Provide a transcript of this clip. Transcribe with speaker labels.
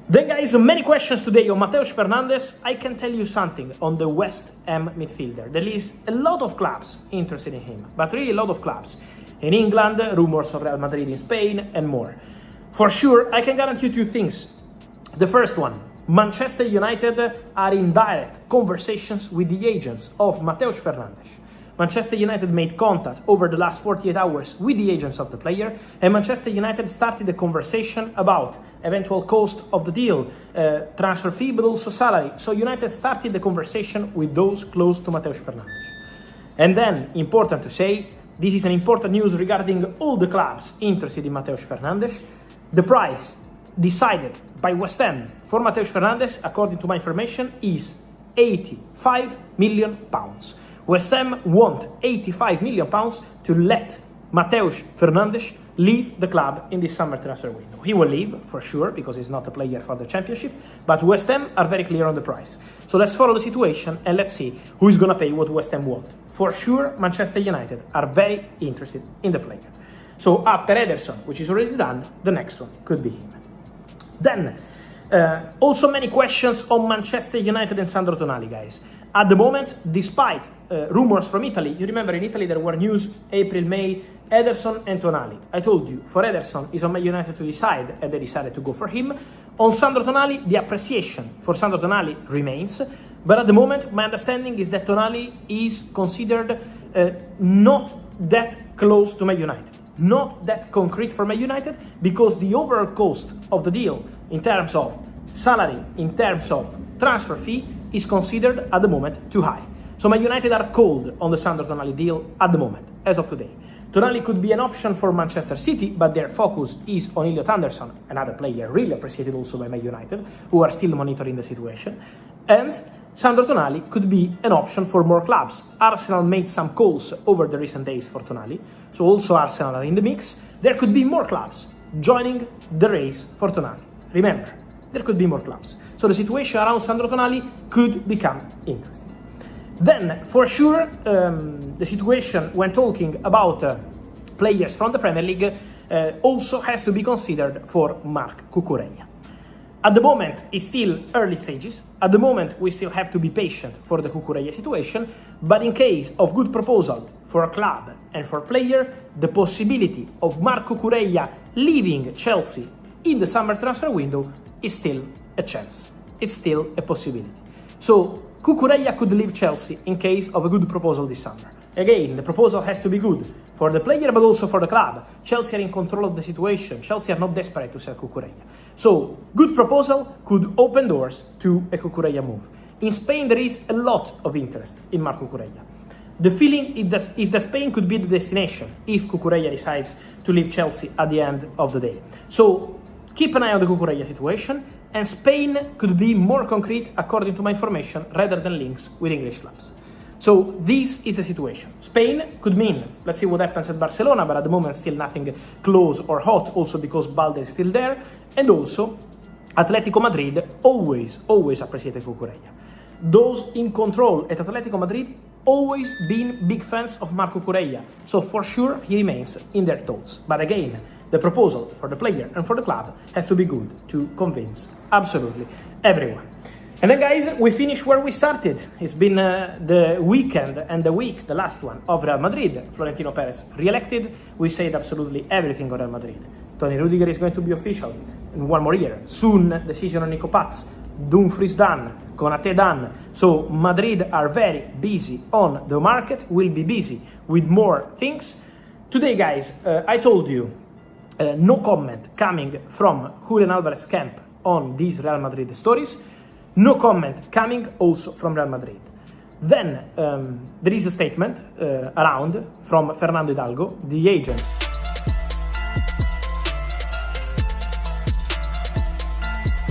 Speaker 1: Then guys, many questions today on Matheus Fernandes. I can tell you something on the West Ham midfielder. There is a lot of clubs interested in him, but really a lot of clubs. In England, rumors of Real Madrid in Spain, and more. For sure, I can guarantee you two things. The first one, Manchester United are in direct conversations with the agents of Matheus Fernandes. Manchester United made contact over the last 48 hours with the agents of the player, and Manchester United started a conversation about eventual cost of the deal, transfer fee, but also salary. So United started the conversation with those close to Matheus Fernandes. And then, important to say, this is an important news regarding all the clubs interested in Matheus Fernandes. The price decided by West Ham for Matheus Fernandes, according to my information, is £85 million. West Ham want £85 million to let Matheus Fernandes leave the club in this summer transfer window. He will leave, for sure, because he's not a player for the Championship, but West Ham are very clear on the price. So let's follow the situation and let's see who is going to pay what West Ham want. For sure, Manchester United are very interested in the player. So after Ederson, which is already done, the next one could be him. Then, also many questions on Manchester United and Sandro Tonali, guys. At the moment, despite rumors from Italy, you remember in Italy there were news April, May, Ederson and Tonali. I told you, for Ederson, it's on Man United to decide, and they decided to go for him. On Sandro Tonali, the appreciation for Sandro Tonali remains, but at the moment, my understanding is that Tonali is considered not that close to Man United. Not that concrete for Man United, because the overall cost of the deal in terms of salary, in terms of transfer fee, is considered at the moment too high. So Man United are cold on the Sandro Tonali deal at the moment, as of today. Tonali could be an option for Manchester City, but their focus is on Elliot Anderson, another player really appreciated also by Man United, who are still monitoring the situation. And Sandro Tonali could be an option for more clubs. Arsenal made some calls over the recent days for Tonali, so also Arsenal are in the mix. There could be more clubs joining the race for Tonali. Remember, there could be more clubs. So the situation around Sandro Tonali could become interesting. Then, for sure, the situation when talking about players from the Premier League also has to be considered for Marc Cucurella. At the moment, it's still early stages. At the moment, we still have to be patient for the Cucurella situation, but in case of good proposal for a club and for player, the possibility of Marc Cucurella leaving Chelsea in the summer transfer window is still a chance. It's still a possibility. So Cucurella could leave Chelsea in case of a good proposal this summer. Again, the proposal has to be good for the player but also for the club. Chelsea are in control of the situation. Chelsea are not desperate to sell Cucurella. So, good proposal could open doors to a Cucurella move. In Spain, there is a lot of interest in Marc Cucurella. The feeling is that Spain could be the destination if Cucurella decides to leave Chelsea at the end of the day. So, keep an eye on the Cucurella situation, and Spain could be more concrete according to my information rather than links with English clubs. So this is the situation. Spain could mean, let's see what happens at Barcelona, but at the moment still nothing close or hot, also because Balde is still there, and also Atletico Madrid always appreciated Cucurella. Those in control at Atletico Madrid always been big fans of Marc Cucurella, so for sure he remains in their thoughts. But again, the proposal for the player and for the club has to be good to convince absolutely everyone. And then guys, we finish where we started. It's been the weekend and the week, the last one, of Real Madrid. Florentino Perez re-elected. We said absolutely everything on Real Madrid. Tony Rudiger is going to be official in one more year. Soon, decision on Nico Paz. Dumfries done. Konate done. So Madrid are very busy on the market, will be busy with more things. Today guys, I told you, no comment coming from Julian Alvarez's camp on these Real Madrid stories. No comment coming also from Real Madrid. Then there is a statement around from Fernando Hidalgo, the agent